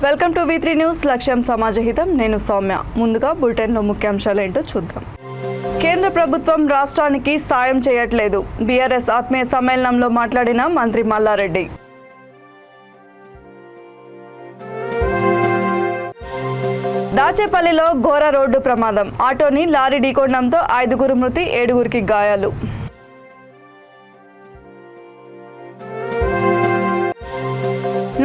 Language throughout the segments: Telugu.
Welcome to V3 news. లక్ష్యం సమాజహితం. నేను సౌమ్య. ముందుగా బులెటిన్లో ముఖ్యాంశాలు ఏంటో చూద్దాం. కేంద్ర ప్రభుత్వం రాష్ట్రానికి సాయం చేయట్లేదు. బీఆర్ఎస్ ఆత్మీయ సమ్మేళనంలో మాట్లాడిన మంత్రి మల్లారెడ్డి. దాచేపల్లిలో ఘోర రోడ్డు ప్రమాదం. ఆటోని లారీ ఢీకొనడంతో 5 మృతి, 7 గాయాలు.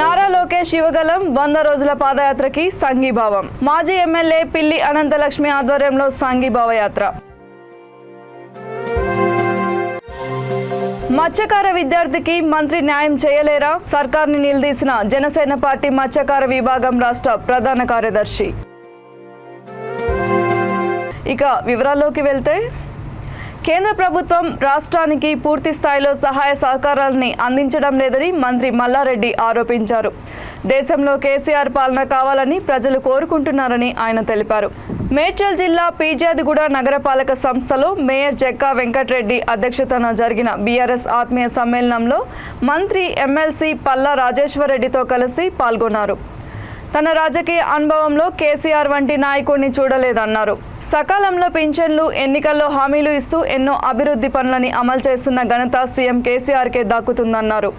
నారా లోకేష్ యువగలం 100 రోజుల పాదయాత్రకి సంఘీభావం. మాజీ ఎమ్మెల్యే పిల్లి అనంతలక్ష్మి ఆధ్వర్యంలో సంఘీభావ యాత్ర. మత్స్యకార విద్యార్థికి మంత్రి న్యాయం చేయలేరా? సర్కార్ని నిలదీసిన జనసేన పార్టీ మత్స్యకార విభాగం రాష్ట్ర ప్రధాన కార్యదర్శి. ఇక వివరాల్లోకి వెళ్తే, కేంద్ర ప్రభుత్వం రాష్ట్రానికి పూర్తి స్థాయిలో సహాయ సహకారాలని అందించడం లేదని మంత్రి మల్లారెడ్డి ఆరోపించారు. దేశంలో కేసీఆర్ పాలన కావాలని ప్రజలు కోరుకుంటున్నారని ఆయన తెలిపారు. మేడ్చల్ జిల్లా పీర్జాదిగూడ నగరపాలక సంస్థలో మేయర్ జక్కా వెంకటరెడ్డి అధ్యక్షతన జరిగిన బీఆర్ఎస్ ఆత్మీయ సమ్మేళనంలో మంత్రి ఎమ్మెల్సీ పల్లా రాజేశ్వరరెడ్డితో కలిసి పాల్గొన్నారు. తన రాజకీయ అనుభవంలో కేసీఆర్ వంటి నాయకుడిని చూడలేదన్నారు. సకాలంలో పింఛన్లు, ఎన్నికల్లో హామీలు ఇస్తూ ఎన్నో అభివృద్ధి పనులని అమలు చేస్తున్న ఘనత సీఎం కేసీఆర్కే దక్కుతుందన్నారు.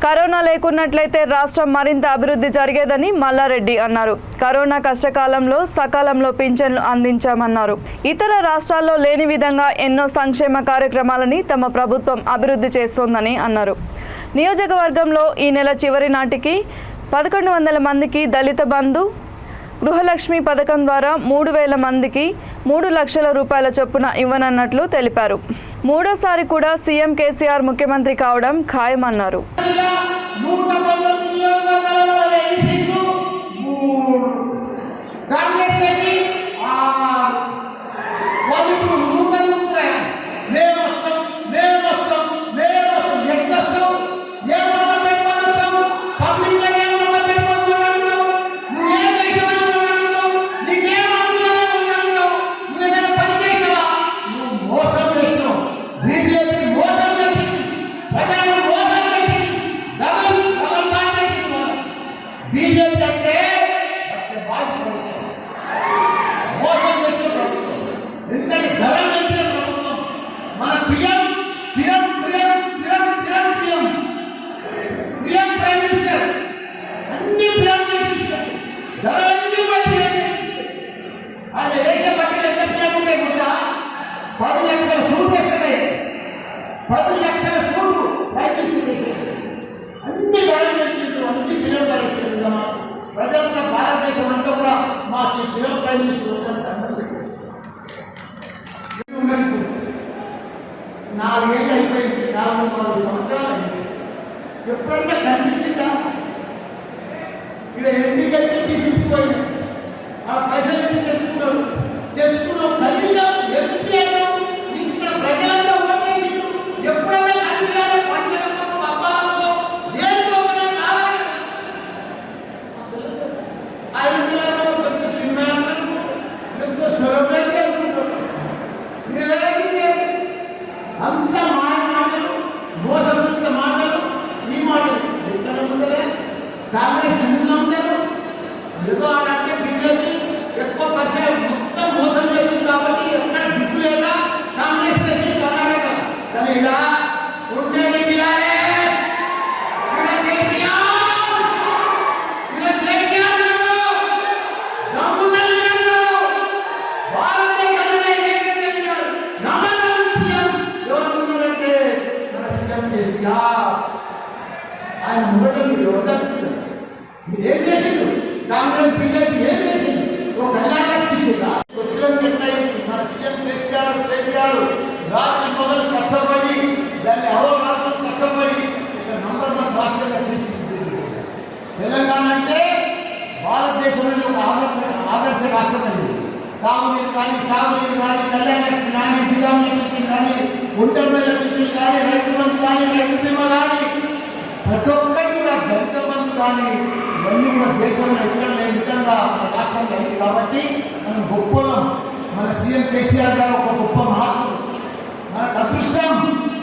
కరోనా లేకున్నట్లయితే రాష్ట్రం మరింత అభివృద్ధి జరిగేదని మల్లారెడ్డి అన్నారు. కరోనా కష్టకాలంలో సకాలంలో పింఛన్లు అందించామన్నారు. ఇతర రాష్ట్రాల్లో లేని విధంగా ఎన్నో సంక్షేమ కార్యక్రమాలని తమ ప్రభుత్వం అభివృద్ధి చేస్తోందని అన్నారు. నియోజకవర్గంలో ఈ నెల చివరి నాటికి 1100 మందికి దళిత బంధు, గృహలక్ష్మి పథకం ద్వారా 3000 మందికి 3 లక్షల రూపాయల చొప్పున ఇవ్వనున్నట్లు తెలిపారు. మూడోసారి కూడా సీఎం కేసీఆర్ ముఖ్యమంత్రి కావడం ఖాయమన్నారు. ఎప్పుడన్నా కనిపించిందా? ఇక్కడ ఎన్నికలు తీసిపోయి ఆ పైసలు వచ్చి తెచ్చుకున్నావు కనీసం ఎంపీ నీకు ఇక్కడ ప్రజలంతా ఓటేసిండు. ఎప్పుడైనా కనిపించాలి పంచలతో పబ్బాలతో దేనితో కావాలి. అసలు ఆయన పెద్ద సినిమా పెద్ద సెలబ్రిటీ అనుకుంటారు. అంత మాటలు, మోసపూరిత మాటలు, ఈ మాటలు ఎక్కడ ముందరే కాంగ్రెస్ ఎందుకు నమ్ముతారు? ఏదో అంటే బీజేపీ ఎక్కువ పరిచయం మొత్తం మోసం చేస్తుంది కాబట్టి ఎక్కడ దిక్కు లేక కాంగ్రెస్ తెచ్చి కర్ణాటక. కానీ ఇలా ఉండేది బీఆర్ఎస్, ఇక్కడ కేసీఆర్, ఇక్కడ కేసీఆర్ ఆయన ముందట మీరు ఎవరు మీరు ఏం చేసిండు? కాంగ్రెస్ బీజేపీ ఏం చేసిండు? ఒక కళ్యాణానికి ఇచ్చిందా? వచ్చిన మన సీఎం కేసీఆర్ కేటీఆర్ రాత్రి మొదలు కష్టపడి దాన్ని అహోరాత్రులు కష్టపడి ఒక నంబర్ 1 రాష్ట్రంగా తీర్చిదిద్దింది. తెలంగాణ అంటే భారతదేశంలో ఒక ఆదర్శ రాష్ట్రం అయింది. తాగునీరు కానీ, సాగునీరు కానీ, కళ్యాణలక్ష్మి కానీ, దిగామి పింఛన్ కానీ, ఒంటరిమేళ పింఛన్ కానీ, రైతు బంధు కానీ, రైతు బీమా కానీ, ప్రతి ఒక్కటి కూడా దళిత బంధు కానీ, ఇవన్నీ కూడా దేశంలో ఎక్కడ లేని విధంగా మన రాష్ట్రంలో అయింది. కాబట్టి మనం గొప్పలం. మన సీఎం కేసీఆర్ గారు ఒక గొప్ప మహాత్ముడు, మనకు అదృష్టం,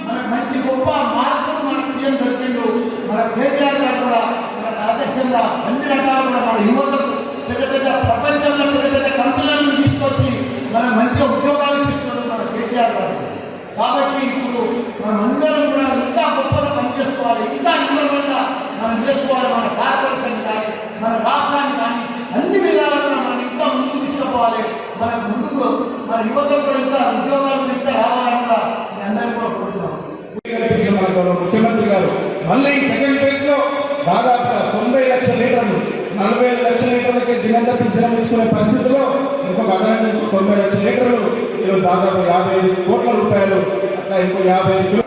మనకు మంచి గొప్ప మహాత్ముడు మనకు సీఎం దొరికిండు. మన కేటీఆర్ గారు కూడా మనకు దేశంలో అన్ని రకాలుగా మన యువతకు పెద్ద పెద్ద ప్రపంచంలో పెద్ద పెద్ద కంపెనీలను తీసుకొచ్చి మనం మంచిగా ఉద్యోగాలు ఇస్తున్నాడు మన కేటీఆర్ గారు. కాబట్టి ఇప్పుడు మనమందరం కూడా ఇంకా గొప్పగా పనిచేసుకోవాలి, ఇంకా ఇంప్రూవ్మెంట్గా మనం చేసుకోవాలి. మన భారతదేశాన్ని కానీ మన రాష్ట్రాన్ని కానీ అన్ని విధాలుగా మనం ఇంకా ముందుకు తీసుకుపోవాలి. మన ముందుకు మన యువతకు కూడా ఇంకా ఉద్యోగాలు ఇంకా రావాలని కూడా మీ అందరికీ కూడా కోరుతున్నాం. ముఖ్యమంత్రి గారు మళ్ళీ సెకండ్ ఫేజ్ లో దాదాపుగా 90 లక్షల లీటర్లు 45 లక్షల లీటర్లకి దినంతపి దినం ఇచ్చుకునే పరిస్థితిలో ఇంకొక అదనంగా 90 లక్షల లీటర్లు ఈరోజు దాదాపు 55 కోట్ల రూపాయలు అట్లా ఇంకో 55 కిలో.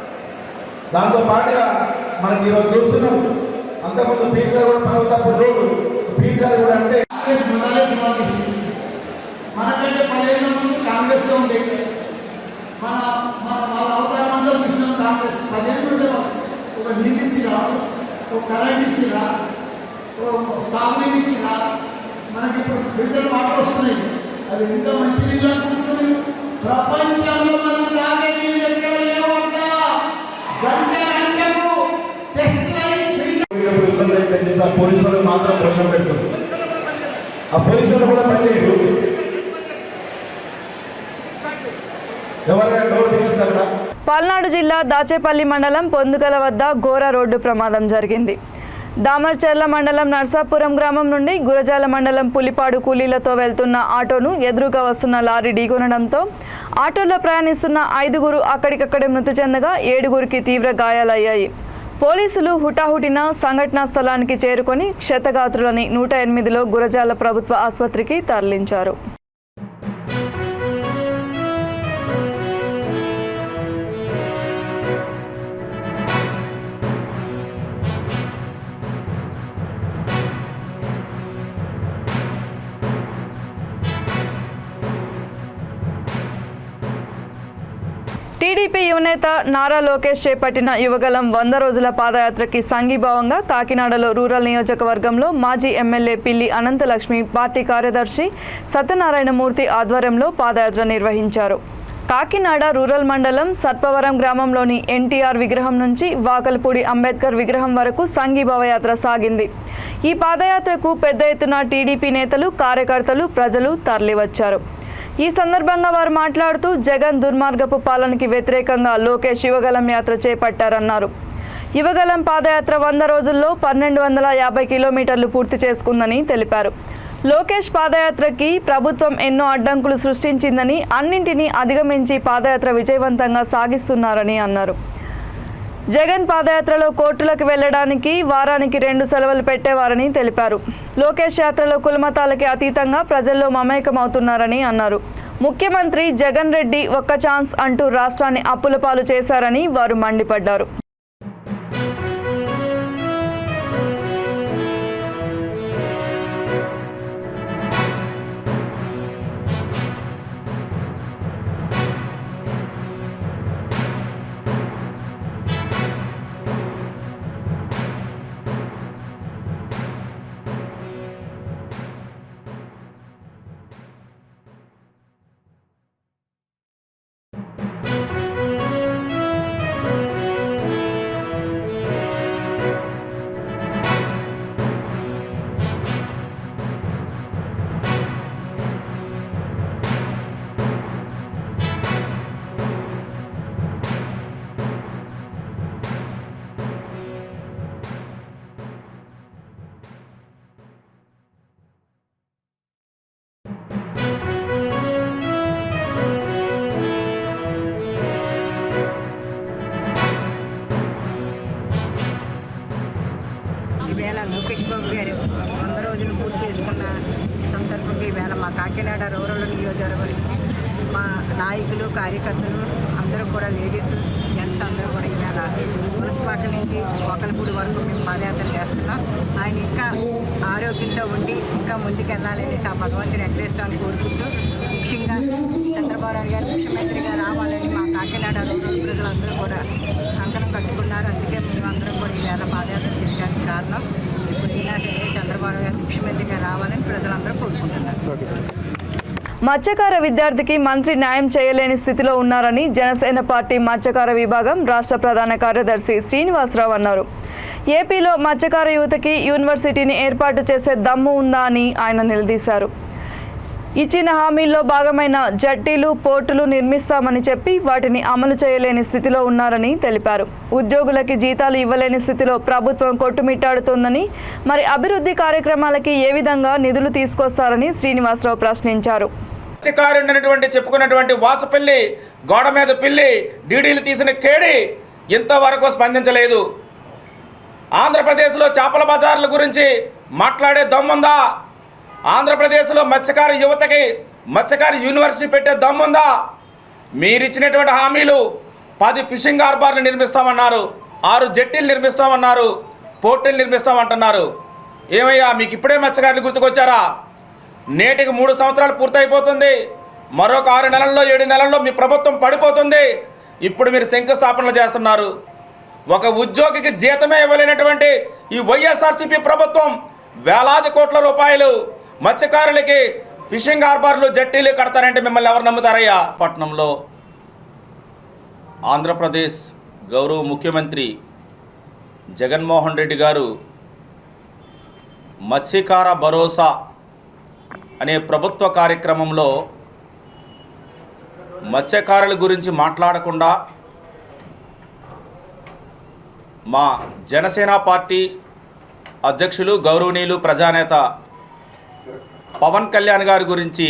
దాంతో పాటుగా మనకి ఈరోజు చూస్తున్నాం అంతకుముందు పీజా కూడా పర్వతాపూర్ రోడ్డు పీజా కూడా అంటే కాంగ్రెస్ మొదలే దిమాగ్ చేసింది. మనకంటే 10 ఏళ్ళ ముందు కాంగ్రెస్ లో ఉండేది. మన మన వాళ్ళ అవతారం అంతా చూసినాం. కాంగ్రెస్ 10 ఏళ్ళు ఉంటే ఒక నీళ్ళు ఇచ్చిరా, ఒక కరెంట్ ఇచ్చిరా, సాగునీరు ఇచ్చిరా. మనకి ఇప్పుడు ఫిల్టర్ వాటర్ వస్తున్నాయి. అవి ఎంత మంచి నీళ్ళు అనుకుంటున్నాయి. ప్రపంచంలో మనం తాగే నీళ్ళు ఎక్కడ లేవంట. గంట గంటకు టెస్ట్ ఇబ్బంది అయిపోయింది. ఆ పోలీసులు మాత్రం భోజనం పెడుతుంది. ఆ పోలీసులు కూడా పనిచేయరు. ఎవరైనా డోర్ తీసింది అక్కడ. పల్నాడు జిల్లా దాచేపల్లి మండలం పొందుగల వద్ద ఘోర రోడ్డు ప్రమాదం జరిగింది. దామర్చర్ల మండలం నర్సాపురం గ్రామం నుండి గురజాల మండలం పులిపాడు కూలీలతో వెళ్తున్న ఆటోను ఎదురుగా వస్తున్న లారీ ఢీకొనడంతో ఆటోలో ప్రయాణిస్తున్న 5గురు అక్కడికక్కడే మృతి చెందగా 7గురికి తీవ్ర గాయాలయ్యాయి. పోలీసులు హుటాహుటిన సంఘటనా స్థలానికి చేరుకొని క్షతగాత్రులని 108లో గురజాల ప్రభుత్వ ఆసుపత్రికి తరలించారు. టీడీపీ యువనేత నారా లోకేష్ చేపట్టిన యువగలం 100 రోజుల పాదయాత్రకి సంఘీభావంగా కాకినాడలో రూరల్ నియోజకవర్గంలో మాజీ ఎమ్మెల్యే పిల్లి అనంతలక్ష్మి పార్టీ కార్యదర్శి సత్యనారాయణమూర్తి ఆధ్వర్యంలో పాదయాత్ర నిర్వహించారు. కాకినాడ రూరల్ మండలం సర్పవరం గ్రామంలోని ఎన్టీఆర్ విగ్రహం నుంచి వాకలపూడి అంబేద్కర్ విగ్రహం వరకు సంఘీభావ యాత్ర సాగింది. ఈ పాదయాత్రకు పెద్ద ఎత్తున టీడీపీ నేతలు, కార్యకర్తలు, ప్రజలు తరలివచ్చారు. ఈ సందర్భంగా వారు మాట్లాడుతూ జగన్ దుర్మార్గపు పాలనకి వ్యతిరేకంగా లోకేష్ యువగలం యాత్ర చేపట్టారన్నారు. యువగలం పాదయాత్ర 100 రోజుల్లో 1250 కిలోమీటర్లు పూర్తి చేసుకుందని తెలిపారు. లోకేష్ పాదయాత్రకి ప్రభుత్వం ఎన్నో అడ్డంకులు సృష్టించిందని, అన్నింటినీ అధిగమించి పాదయాత్ర విజయవంతంగా సాగిస్తున్నారని అన్నారు. జగన్ పాదయాత్రలో కోర్టులకు వెళ్లడానికి వారానికి 2 సెలవులు పెట్టేవారని తెలిపారు. లోకేష్ యాత్రలో కులమతాలకి అతీతంగా ప్రజల్లో మమేకమవుతున్నారని అన్నారు. ముఖ్యమంత్రి జగన్ రెడ్డి ఒక్క ఛాన్స్ అంటూ రాష్ట్రాన్ని అప్పుల పాలు చేశారని వారు మండిపడ్డారు. లోకేష్ బాబు గారు 100 రోజులు పూర్తి చేసుకున్న సందర్భంగా ఈవేళ మా కాకినాడ రూరల్ నియోజకవర్గం నుంచి మా నాయకులు, కార్యకర్తలు అందరూ కూడా, లేడీస్, జెంట్స్ అందరూ కూడా ఈవేళ మున్సిపాలిటీ నుంచి ఒకలపూడి వరకు మేము పాదయాత్ర చేస్తున్నాం. ఆయన ఇంకా ఆరోగ్యంతో ఉండి ఇంకా ముందుకెళ్ళాలని ఆ భగవంతుని వెంకటేశ్వరాన్ని కోరుకుంటూ, ముఖ్యంగా చంద్రబాబు నాయుడు గారు ముఖ్యమంత్రిగా రావాలని మా కాకినాడ రూరల్ ప్రజలందరూ కూడా కంకణం కట్టుకున్నారు. అందుకే మేమందరం కూడా ఈవేళ పాదయాత్ర చేయడానికి కారణం ఇప్పుడైనా సరే చంద్రబాబు గారు ముఖ్యమంత్రిగా రావాలని ప్రజలందరూ కోరుకుంటున్నారు. మత్స్యకార విద్యార్థికి మంత్రి న్యాయం చేయలేని స్థితిలో ఉన్నారని జనసేన పార్టీ మత్స్యకార విభాగం రాష్ట్ర ప్రధాన కార్యదర్శి శ్రీనివాసరావు అన్నారు. ఏపీలో మత్స్యకార యువతకి యూనివర్సిటీని ఏర్పాటు చేసే దమ్ము ఉందా అని ఆయన నిలదీశారు. ఇచ్చిన హామీల్లో భాగమైన జట్టీలు, పోర్టులు నిర్మిస్తామని చెప్పి వాటిని అమలు చేయలేని స్థితిలో ఉన్నారని తెలిపారు. ఉద్యోగులకి జీతాలు ఇవ్వలేని స్థితిలో ప్రభుత్వం కొట్టుమిట్టాడుతోందని, మరి అభివృద్ధి కార్యక్రమాలకి ఏ విధంగా నిధులు తీసుకొస్తారని శ్రీనివాసరావు ప్రశ్నించారు. చెప్పుకున్నటువంటి వాసుపల్లి, గోడ మీద పిల్లి, డీడీలు తీసిన కేడి ఇంతవరకు స్పందించలేదు. ఆంధ్రప్రదేశ్లో చేపల బజార్ల గురించి మాట్లాడే దమ్ముందా? ఆంధ్రప్రదేశ్లో మత్స్యకార యువతకి మత్స్యకార యూనివర్సిటీ పెట్టే దమ్ముందా? మీరిచ్చినటువంటి హామీలు 10 ఫిషింగ్ హార్బర్లు నిర్మిస్తామన్నారు, 6 జట్టీలు నిర్మిస్తామన్నారు, పోర్టులు నిర్మిస్తామంటున్నారు. ఏమయ్యా, మీకు ఇప్పుడే మత్స్యకారులు గుర్తుకొచ్చారా? నేటికి 3 సంవత్సరాలు పూర్తయిపోతుంది. మరొక 6 నెలల్లో 7 నెలల్లో మీ ప్రభుత్వం పడిపోతుంది. ఇప్పుడు మీరు శంకుస్థాపనలు చేస్తున్నారు. ఒక ఉద్యోగికి జీతమే ఇవ్వలేనటువంటి ఈ వైఎస్ఆర్సీపీ ప్రభుత్వం వేలాది కోట్ల రూపాయలు మత్స్యకారులకి ఫిషింగ్ హార్బర్లు, జట్టీలు కడతారంటే మిమ్మల్ని ఎవరు నమ్ముతారయ్యా? పట్నంలో ఆంధ్రప్రదేశ్ గౌరవ ముఖ్యమంత్రి జగన్మోహన్ రెడ్డి గారు మత్స్యకార భరోసా అనే ప్రభుత్వ కార్యక్రమంలో మత్స్యకారుల గురించి మాట్లాడకుండా మా జనసేన పార్టీ అధ్యక్షులు గౌరవనీయులు ప్రజానేత పవన్ కళ్యాణ్ గారి గురించి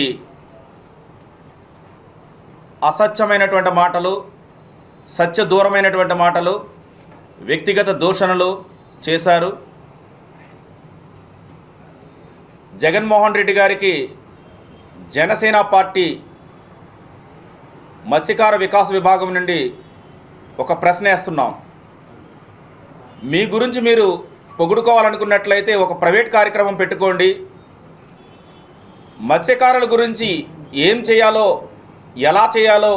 అసత్యమైనటువంటి మాటలు, సత్యదూరమైనటువంటి మాటలు, వ్యక్తిగత దూషణలు చేశారు. జగన్మోహన్ రెడ్డి గారికి జనసేన పార్టీ మత్స్యకార వికాస విభాగం నుండి ఒక ప్రశ్న వేస్తున్నాం. మీ గురించి మీరు పొగుడుకోవాలనుకున్నట్లయితే ఒక ప్రైవేట్ కార్యక్రమం పెట్టుకోండి. మత్స్యకారుల గురించి ఏం చేయాలో, ఎలా చేయాలో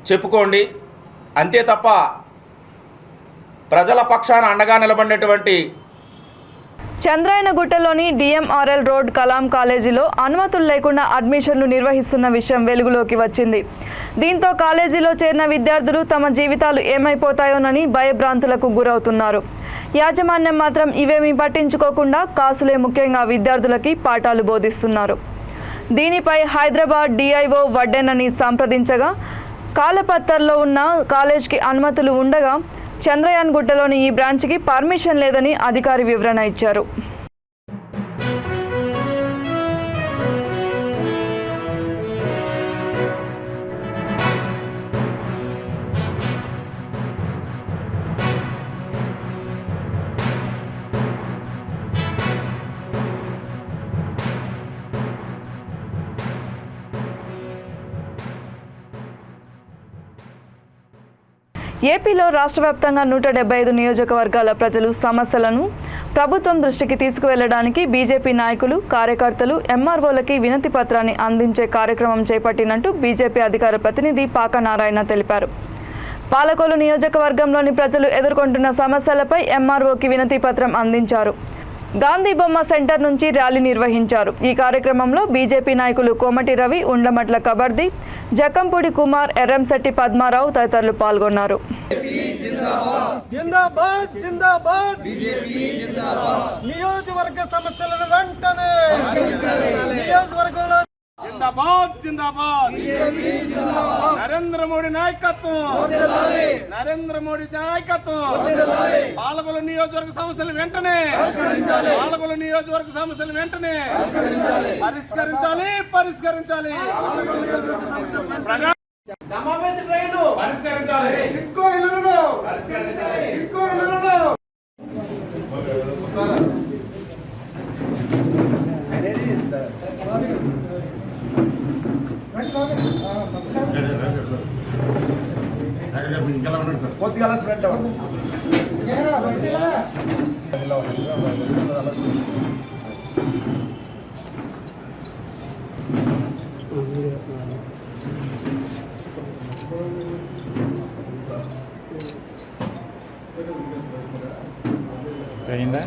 చెప్పుకోండి. అంతే తప్ప ప్రజల పక్షాన అండగా నిలబడినటువంటి చంద్రాయనగుట్టలోని డిఎంఆర్ఎల్ రోడ్ కలాం కాలేజీలో అనుమతులు లేకుండా అడ్మిషన్లు నిర్వహిస్తున్న విషయం వెలుగులోకి వచ్చింది. దీంతో కాలేజీలో చేరిన విద్యార్థులు తమ జీవితాలు ఏమైపోతాయోనని భయభ్రాంతులకు గురవుతున్నారు. యాజమాన్యం మాత్రం ఇవేమీ పట్టించుకోకుండా కాసులే ముఖ్యంగా విద్యార్థులకి పాఠాలు బోధిస్తున్నారు. దీనిపై హైదరాబాద్ డిఐఓ వడ్డెనని సంప్రదించగా కాలపత్తర్లో ఉన్న కాలేజ్కి అనుమతులు ఉండగా చంద్రయాన్ గుట్టలోని ఈ బ్రాంచ్కి పర్మిషన్ లేదని అధికారి వివరణ ఇచ్చారు. ఏపీలో రాష్ట్ర వ్యాప్తంగా 175 నియోజకవర్గాల ప్రజలు సమస్యలను ప్రభుత్వం దృష్టికి తీసుకువెళ్లడానికి బీజేపీ నాయకులు, కార్యకర్తలు ఎంఆర్ఓలకి వినతి పత్రాన్ని అందించే కార్యక్రమం చేపట్టినట్టు బీజేపీ అధికార ప్రతినిధి పాక నారాయణ తెలిపారు. పాలకొల్లు నియోజకవర్గంలోని ప్రజలు ఎదుర్కొంటున్న సమస్యలపై ఎంఆర్ఓకి వినతి పత్రం అందించారు. గాంధీ బొమ్మ సెంటర్ నుంచి ర్యాలీ నిర్వహించారు. ఈ కార్యక్రమంలో బీజేపీ నాయకులు కోమటి రవి, ఉండ్లమట్ల కబర్ది, జక్కంపూడి కుమార్, ఎర్రంశెట్టి పద్మారావు తదితరులు పాల్గొన్నారు. నియోజకవర్గ సమస్యలను వెంటనే నియోజకవర్గంలో జిందాబాద్ జిందాబాద్ నరేంద్ర మోడీ నాయకత్వం, నరేంద్ర మోడీ నాయకత్వం. పాలకొల్లు నియోజకవర్గ సమస్యలు వెంటనే, పాలకొల్లు నియోజకవర్గ సమస్యలు వెంటనే పరిష్కరించాలి, పరిష్కరించాలి. పరిష్కరించాలి. ఇంకో ఇల్లు పరిష్కరించాలి. ఇంకో ఇల్లు కొద్దిగా స్ప్రెడ్ అయిందా?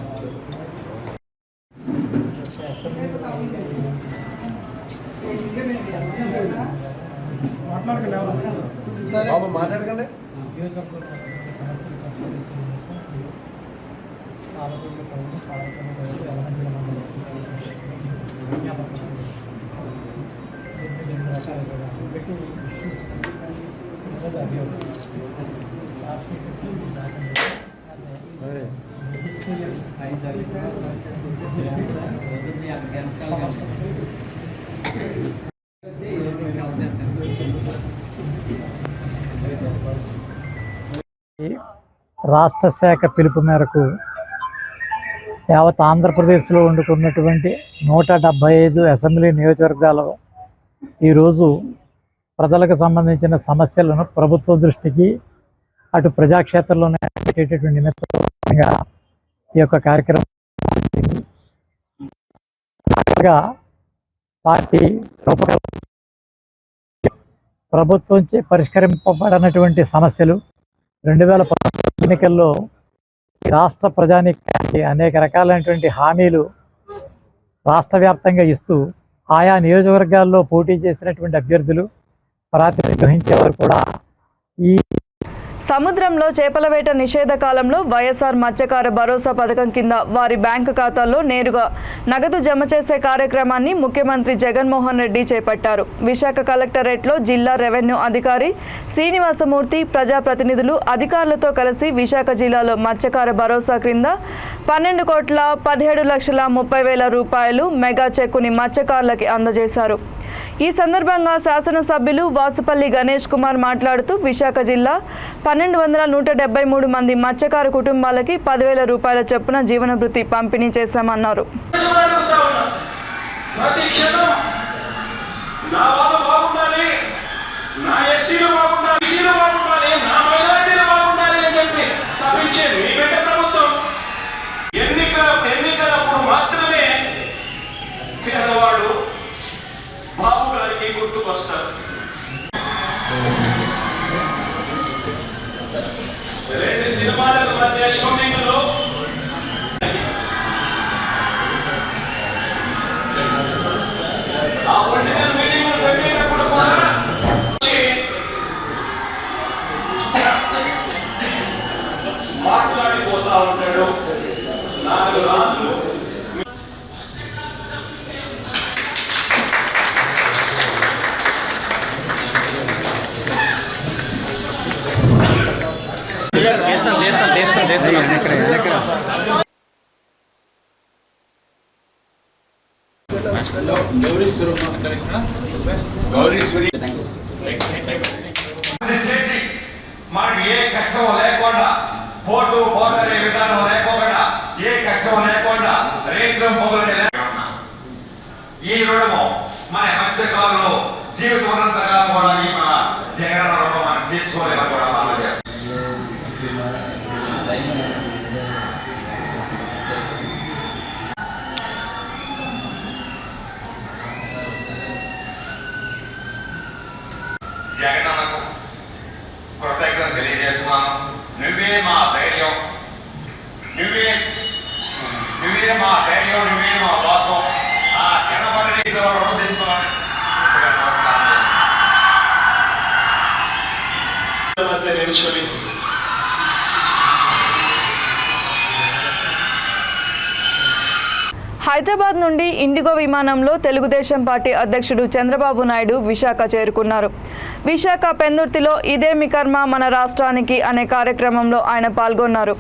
మాట్లాడకండి. రాష్ట్ర శాఖ పిలుపు మేరకు యావత్ ఆంధ్రప్రదేశ్లో వండుకున్నటువంటి 175 అసెంబ్లీ నియోజకవర్గాలు ఈరోజు ప్రజలకు సంబంధించిన సమస్యలను ప్రభుత్వ దృష్టికి అటు ప్రజాక్షేత్రంలోనే పెట్టేటటువంటి నిమిత్తంగా ఈ యొక్క కార్యక్రమం పార్టీ ప్రభుత్వంచే పరిష్కరింపబడినటువంటి సమస్యలు 2019 ఎన్నికల్లో రాష్ట్ర ప్రజానీకానికి అనేక రకాలైనటువంటి హామీలు రాష్ట్ర వ్యాప్తంగా ఇస్తూ ఆయా నియోజకవర్గాల్లో పోటీ చేసినటువంటి అభ్యర్థులు ప్రాతినిధ్యం వహించేవారు కూడా ఈ సముద్రంలో చేపల వేట నిషేధ కాలంలో వైఎస్ఆర్ మత్స్యకార భరోసా పథకం కింద వారి బ్యాంకు ఖాతాల్లో నేరుగా నగదు జమ చేసే కార్యక్రమాన్ని ముఖ్యమంత్రి జగన్మోహన్ రెడ్డి చేపట్టారు. విశాఖ కలెక్టరేట్లో జిల్లా రెవెన్యూ అధికారి శ్రీనివాసమూర్తి ప్రజాప్రతినిధులు అధికారులతో కలిసి విశాఖ జిల్లాలో మత్స్యకార భరోసా క్రింద 12,17,30,000 రూపాయలు మెగా చెక్కుని మత్స్యకారులకి అందజేశారు. ఈ సందర్భంగా శాసనసభ్యులు వాసుపల్లి గణేష్ కుమార్ మాట్లాడుతూ విశాఖ జిల్లా 1,273 మంది మత్స్యకార కుటుంబాలకి 10,000 రూపాయల చొప్పున జీవన భృతి పంపిణీ చేశామన్నారు. ఎన్నికలప్పుడు మాత్రమే పేదవాడు బాబు గారికి గుర్తుకొస్తారు. రెండు సినిమాలకు మధ్య షూటింగ్ లో ఆ పొలిటికల్ మీటింగ్ పెట్టేటప్పుడు కూడా మాట్లాడిపోతా ఉంటాడు. 4 రాళ్ళు మనకి ఏ కష్టం లేకుండా పోటు పోటరే విధానం లేకుండా ఏ కష్టం లేకుండా రేట్లు పొగలు ఈ రుణము మన మత్స్యకారులు జీవితం ఉన్నంతగా కూడా మన జగన్ రుణం మనం తీర్చుకోలేమని కూడా మనం జగనన్నకు కృతజ్ఞత తెలియజేస్తున్నాను. నువ్వే మా ధైర్యం, నువ్వే మా ధైర్యం, నువ్వే మా లోకం. ఆ కిందపడి రుణం తీసుకోవాలి. నిలుచుకొని హైదరాబాద్ నుండి ఇండిగో విమానంలో తెలుగుదేశం పార్టీ అధ్యక్షుడు చంద్రబాబు నాయుడు విశాఖ చేరుకున్నారు. విశాఖ పెందుర్తిలో ఇదే మీ కర్మ మన రాష్ట్రానికి అనే కార్యక్రమంలో ఆయన పాల్గొన్నారు.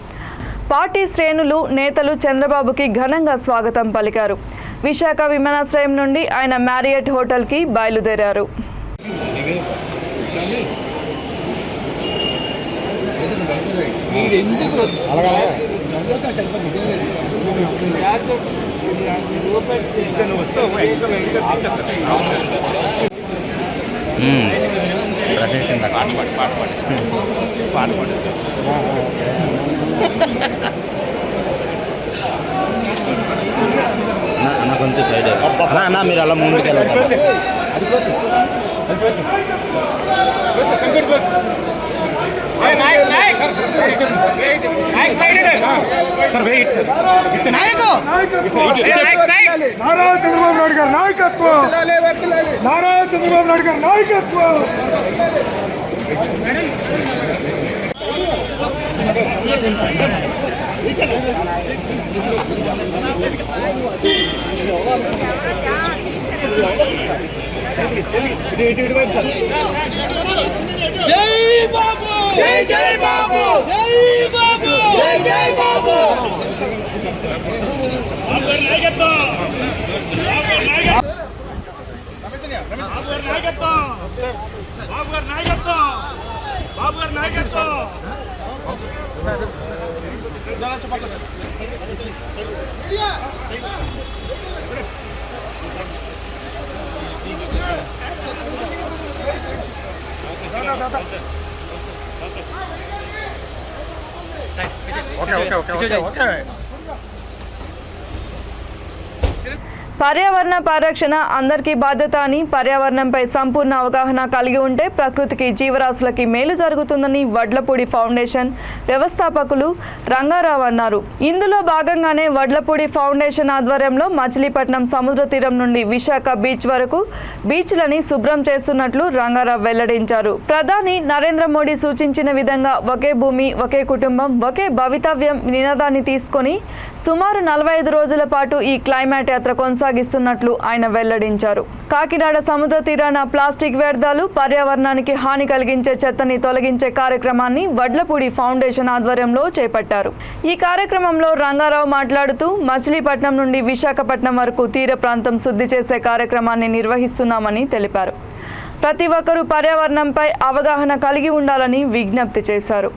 పార్టీ శ్రేణులు నేతలు చంద్రబాబుకి ఘనంగా స్వాగతం పలికారు. విశాఖ విమానాశ్రయం నుండి ఆయన మ్యారియట్ హోటల్కి బయలుదేరారు. కొంచెం సైడ్ అన్న మీరు అలా ముందుకు నారా చంద్రబాబు నాయుడు గారి నాయకత్వం, నారా చంద్రబాబు నాయుడు గారి నాయకత్వం. పర్యావరణ పరిరక్షణ అందరికీ బాధ్యత అని, పర్యావరణంపై సంపూర్ణ అవగాహన కలిగి ఉంటే ప్రకృతికి, జీవరాశులకి మేలు జరుగుతుందని వడ్లపూడి ఫౌండేషన్ వ్యవస్థాపకులు రంగారావు అన్నారు. ఇందులో భాగంగానే వడ్లపూడి ఫౌండేషన్ ఆధ్వర్యంలో మచిలీపట్నం సముద్ర తీరం నుండి విశాఖ బీచ్ వరకు బీచ్లని శుభ్రం చేస్తున్నట్లు రంగారావు వెల్లడించారు. ప్రధాని నరేంద్ర మోడీ సూచించిన విధంగా ఒకే భూమి, ఒకే కుటుంబం, ఒకే భవితవ్యం నినాదాన్ని తీసుకొని సుమారు 45 రోజుల పాటు ఈ క్లైమేట్ యాత్ర కొనసాగిస్తున్నట్లు ఆయన వెల్లడించారు. కాకినాడ సముద్ర తీరాన ప్లాస్టిక్ వ్యర్థాలు, పర్యావరణానికి హాని కలిగించే చెత్తని తొలగించే కార్యక్రమాన్ని వడ్లపూడి ఫౌండేషన్ ఆధ్వర్యంలో చేపట్టారు. ఈ కార్యక్రమంలో రంగారావు మాట్లాడుతూ మచిలీపట్నం నుండి విశాఖపట్నం వరకు తీర ప్రాంతం శుద్ధి చేసే కార్యక్రమాన్ని నిర్వహిస్తున్నామని తెలిపారు. ప్రతి ఒక్కరూ పర్యావరణంపై అవగాహన కలిగి ఉండాలని విజ్ఞప్తి చేశారు.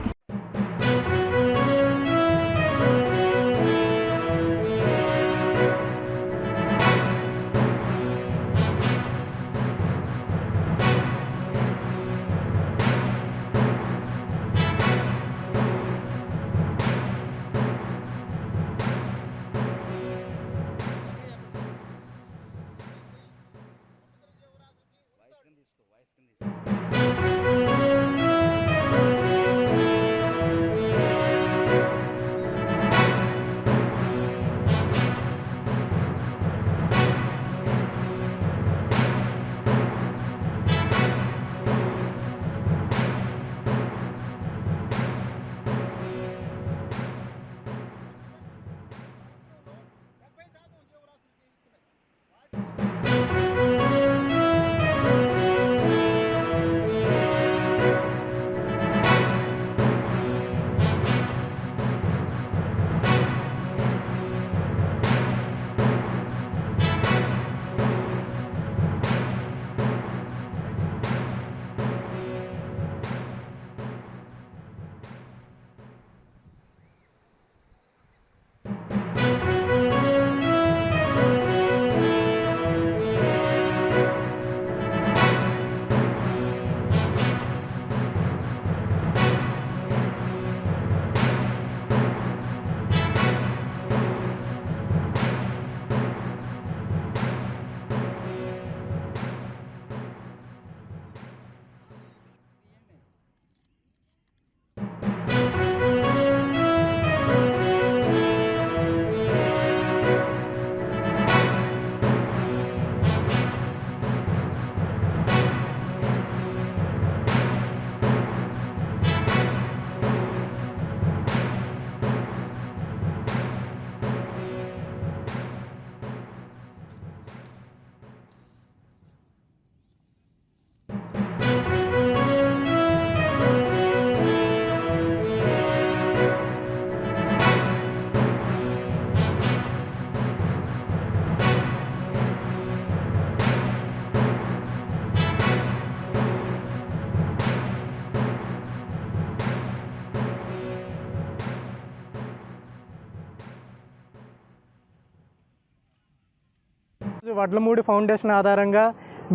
వడ్లమూడి ఫౌండేషన్ ఆధారంగా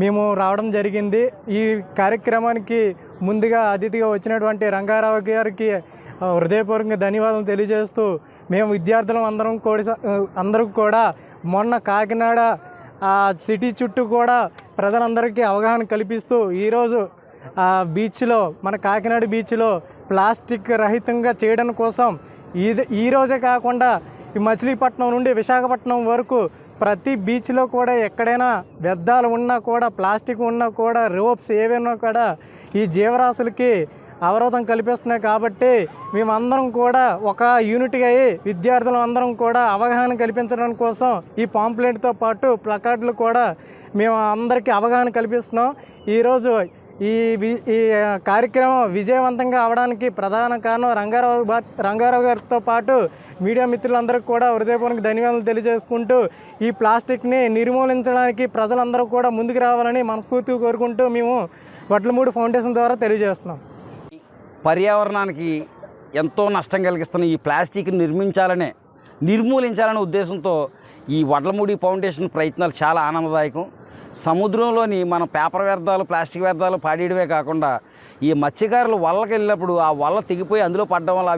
మేము రావడం జరిగింది. ఈ కార్యక్రమానికి ముందుగా అతిథిగా వచ్చినటువంటి రంగారావు గారికి హృదయపూర్వకంగా ధన్యవాదాలు తెలియజేస్తూ, మేము విద్యార్థులం అందరూ కూడా మొన్న కాకినాడ సిటీ చుట్టూ కూడా ప్రజలందరికీ అవగాహన కల్పిస్తూ ఈరోజు బీచ్లో, మన కాకినాడ బీచ్లో ప్లాస్టిక్ రహితంగా చేయడం కోసం ఈరోజే కాకుండా ఈ మచిలీపట్నం నుండి విశాఖపట్నం వరకు ప్రతి బీచ్లో కూడా ఎక్కడైనా వ్యర్థాలు ఉన్నా కూడా, ప్లాస్టిక్ ఉన్నా కూడా, రోప్స్ ఏవైనా కూడా ఈ జీవరాశులకి అవరోధం కల్పిస్తున్నాయి. కాబట్టి మేమందరం కూడా ఒక యూనిట్గా అయ్యి విద్యార్థులు అందరం కూడా అవగాహన కల్పించడం కోసం ఈ పాంప్లెట్తో పాటు ప్లకార్డులు కూడా మేము అందరికీ అవగాహన కల్పిస్తున్నాం. ఈరోజు ఈ కార్యక్రమం విజయవంతంగా అవడానికి ప్రధాన కారణం రంగారావు గారితో పాటు మీడియా మిత్రులందరికీ కూడా హృదయపూర్వక ధన్యవాదాలు తెలియజేసుకుంటూ ఈ ప్లాస్టిక్ని నిర్మూలించడానికి ప్రజలందరూ కూడా ముందుకు రావాలని మనస్ఫూర్తిగా కోరుకుంటూ మేము వడ్లమూడి ఫౌండేషన్ ద్వారా తెలియజేస్తున్నాం. పర్యావరణానికి ఎంతో నష్టం కలిగిస్తున్న ఈ ప్లాస్టిక్ని నిర్మూలించాలనే ఉద్దేశంతో ఈ వడ్లమూడి ఫౌండేషన్ ప్రయత్నాలు చాలా ఆనందదాయకం. సముద్రంలోని మన పేపర్ వ్యర్థాలు, ప్లాస్టిక్ వ్యర్థాలు పాడేయడమే కాకుండా ఈ మత్స్యకారులు వలలకు వెళ్ళినప్పుడు ఆ వల తెగిపోయి అందులో పడడం వల్ల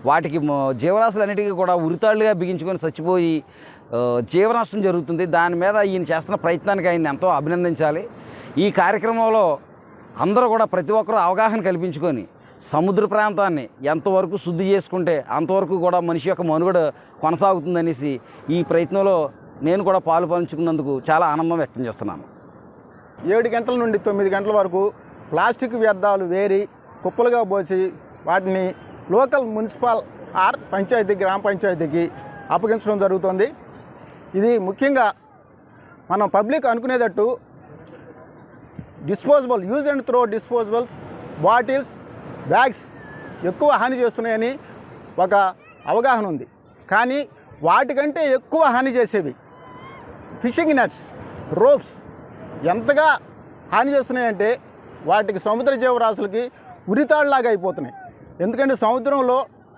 వాటికి జీవరాశులన్నిటికీ కూడా ఉరితాళ్ళుగా బిగించుకొని చచ్చిపోయి జీవనష్టం జరుగుతుంది. దాని మీద ఈయన చేస్తున్న ప్రయత్నానికి ఆయన ఎంతో అభినందించాలి. ఈ కార్యక్రమంలో అందరూ కూడా ప్రతి ఒక్కరూ అవగాహన కల్పించుకొని సముద్ర ప్రాంతాన్ని ఎంతవరకు శుద్ధి చేసుకుంటే అంతవరకు కూడా మనిషి యొక్క మనుగడ కొనసాగుతుందనేసి ఈ ప్రయత్నంలో నేను కూడా పాలు పంచుకున్నందుకు చాలా ఆనందం వ్యక్తం చేస్తున్నాను. 7 గంటల నుండి 9 గంటల వరకు ప్లాస్టిక్ వ్యర్థాలు వేరి కుప్పలుగా పోసి వాటిని లోకల్ మున్సిపల్ ఆర్ పంచాయతీ, గ్రామ పంచాయతీకి అప్పగించడం జరుగుతుంది. ఇది ముఖ్యంగా మనం పబ్లిక్ అనుకునేటట్టు use and throw disposables, bottles, bags ఎక్కువ హాని చేస్తున్నాయని ఒక అవగాహన ఉంది. కానీ వాటికంటే ఎక్కువ హాని చేసేవి ఫిషింగ్ నెట్స్, రోప్స్ ఎంతగా హాని చేస్తున్నాయంటే వాటికి సముద్ర జీవరాశులకి ఉరితాళ్ళలాగా అయిపోతున్నాయి. ఎందుకంటే సముద్రంలో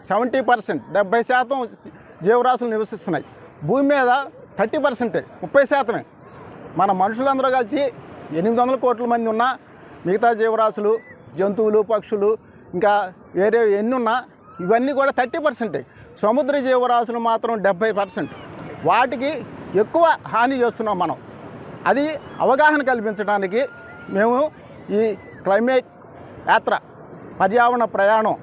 70%, 70% జీవరాశులు నివసిస్తున్నాయి. భూమి మీద 30%, 30%. మన మనుషులందరూ కలిసి 800 కోట్ల మంది ఉన్నా మిగతా జీవరాశులు, జంతువులు, పక్షులు ఇంకా వేరే ఎన్ని ఉన్నా ఇవన్నీ కూడా 30%. సముద్ర జీవరాశులు మాత్రం 70%. వాటికి ఎక్కువ హాని చేస్తున్నాం మనం. అది అవగాహన కల్పించడానికి మేము ఈ క్లైమేట్ యాత్ర, పర్యావరణ ప్రయాణం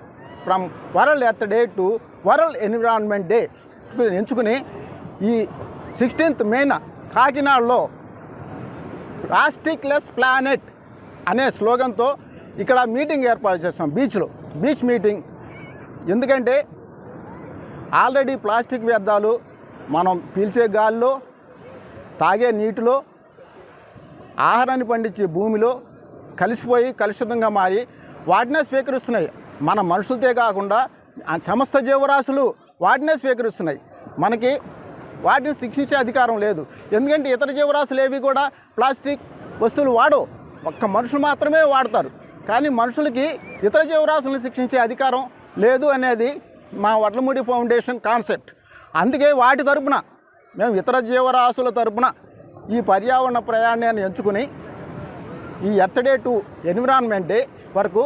from world earth day to world environment day ఎంచుకుని ఈ 16th మేన కాకినాడలో ప్లాస్టిక్ లెస్ ప్లానెట్ అనే స్లోగన్తో ఇక్కడ మీటింగ్ ఏర్పాటు చేస్తాం. Beach meeting. ఎందుకంటే ఆల్రెడీ ప్లాస్టిక్ వ్యర్థాలు మనం పీల్చే గాల్లో, తాగే నీటిలో, ఆహారాన్ని పండించే భూమిలో కలిసిపోయి కలుషితంగా మారి వాటినే స్వీకరిస్తున్నాయి. మన మనుషులతో కాకుండా సమస్త జీవరాశులు వాటినే స్వీకరిస్తున్నాయి. మనకి వాటిని శిక్షించే అధికారం లేదు. ఎందుకంటే ఇతర జీవరాశులు ఏవి కూడా ప్లాస్టిక్ వస్తువులు వాడవు, ఒక్క మనుషులు మాత్రమే వాడతారు. కానీ మనుషులకి ఇతర జీవరాశులను శిక్షించే అధికారం లేదు అనేది మా వడ్లమూడి ఫౌండేషన్ కాన్సెప్ట్. అందుకే వాటి తరపున మేము ఇతర జీవరాశుల తరపున ఈ పర్యావరణ ప్రయాణాన్ని ఎంచుకుని ఈ earth day to environment day వరకు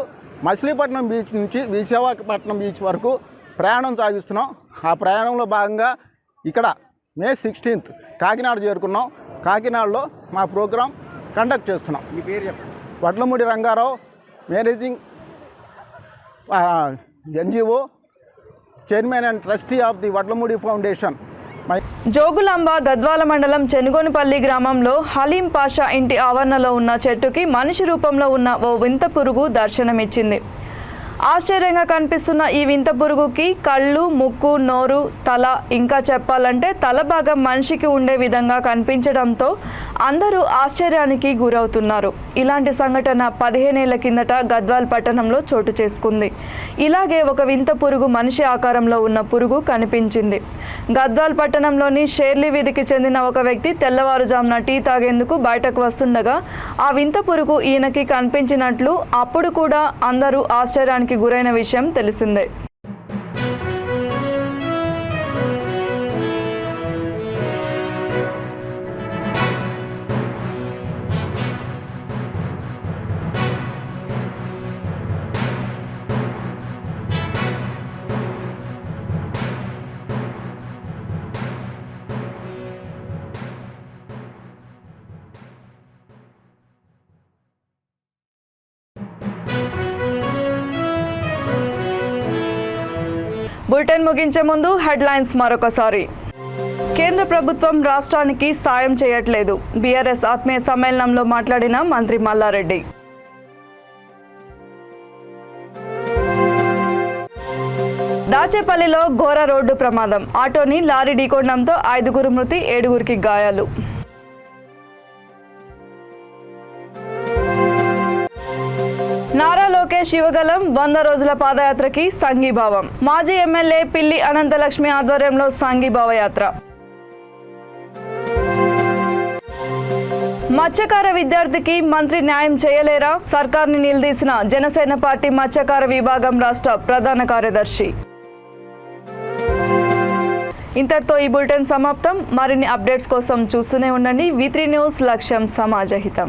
మచిలీపట్నం బీచ్ నుంచి విశాఖపట్నం బీచ్ వరకు ప్రయాణం సాగిస్తున్నాం. ఆ ప్రయాణంలో భాగంగా ఇక్కడ May 16th కాకినాడ చేరుకున్నాం. కాకినాడలో మా ప్రోగ్రాం కండక్ట్ చేస్తున్నాం. మీ పేరు చెప్పండి. Vadlamudi Rangarao, managing NGO, chairman and trustee of the Vadlamudi foundation. Jogulamba Gadwal మండలం చెనుగోనిపల్లి గ్రామంలో హలీం పాషా ఇంటి ఆవరణలో ఉన్న చెట్టుకి మనిషి రూపంలో ఉన్న ఓ వింత పురుగు దర్శనమిచ్చింది. ఆశ్చర్యంగా కనిపిస్తున్న ఈ వింత పురుగుకి కళ్ళు, ముక్కు, నోరు, తల, ఇంకా చెప్పాలంటే తల భాగం మనిషికి ఉండే విధంగా కనిపించడంతో అందరూ ఆశ్చర్యానికి గురవుతున్నారు. ఇలాంటి సంఘటన 15 ఏళ్ల కిందట గద్వాల్ పట్టణంలో చోటు చేసుకుంది. ఇలాగే ఒక వింత పురుగు మనిషి ఆకారంలో ఉన్న పురుగు కనిపించింది. గద్వాల్ పట్టణంలోని షేర్లీ వీధికి చెందిన ఒక వ్యక్తి తెల్లవారుజామున టీ తాగేందుకు బయటకు వస్తుండగా ఆ వింత పురుగు ఈయనకి కనిపించినట్లు అప్పుడు కూడా అందరూ ఆశ్చర్యానికి గురైన విషయం తెలిసిందే. బులెటిన్ ముగించే ముందు హెడ్లైన్స్ మరొకసారి. కేంద్ర ప్రభుత్వం రాష్ట్రానికి సాయం చేయట్లేదు. బీఆర్ఎస్ ఆత్మీయ సమ్మేళనంలో మాట్లాడిన మంత్రి మల్లారెడ్డి. దాచేపల్లిలో ఘోర రోడ్డు ప్రమాదం. ఆటోని లారీ ఢీకొనడంతో 5 మృతి, 7 గాయాలు. నారా లోకేష్ యువగలం 100 రోజుల పాదయాత్రకి సంఘీభావం. మాజీ ఎమ్మెల్యే పిల్లి అనంతలక్ష్మి ఆధ్వర్యంలో సంఘీభావ యాత్ర. మత్స్యకార విద్యార్థికి మంత్రి న్యాయం చేయలేరా? సర్కార్ని నిలదీసిన జనసేన పార్టీ మత్స్యకార విభాగం రాష్ట్ర ప్రధాన కార్యదర్శి. ఇంతటితో ఈ బులెటిన్ సమాప్తం. మరిన్ని అప్డేట్స్ కోసం చూస్తూనే ఉండండి V3 న్యూస్. లక్ష్యం సమాజహితం.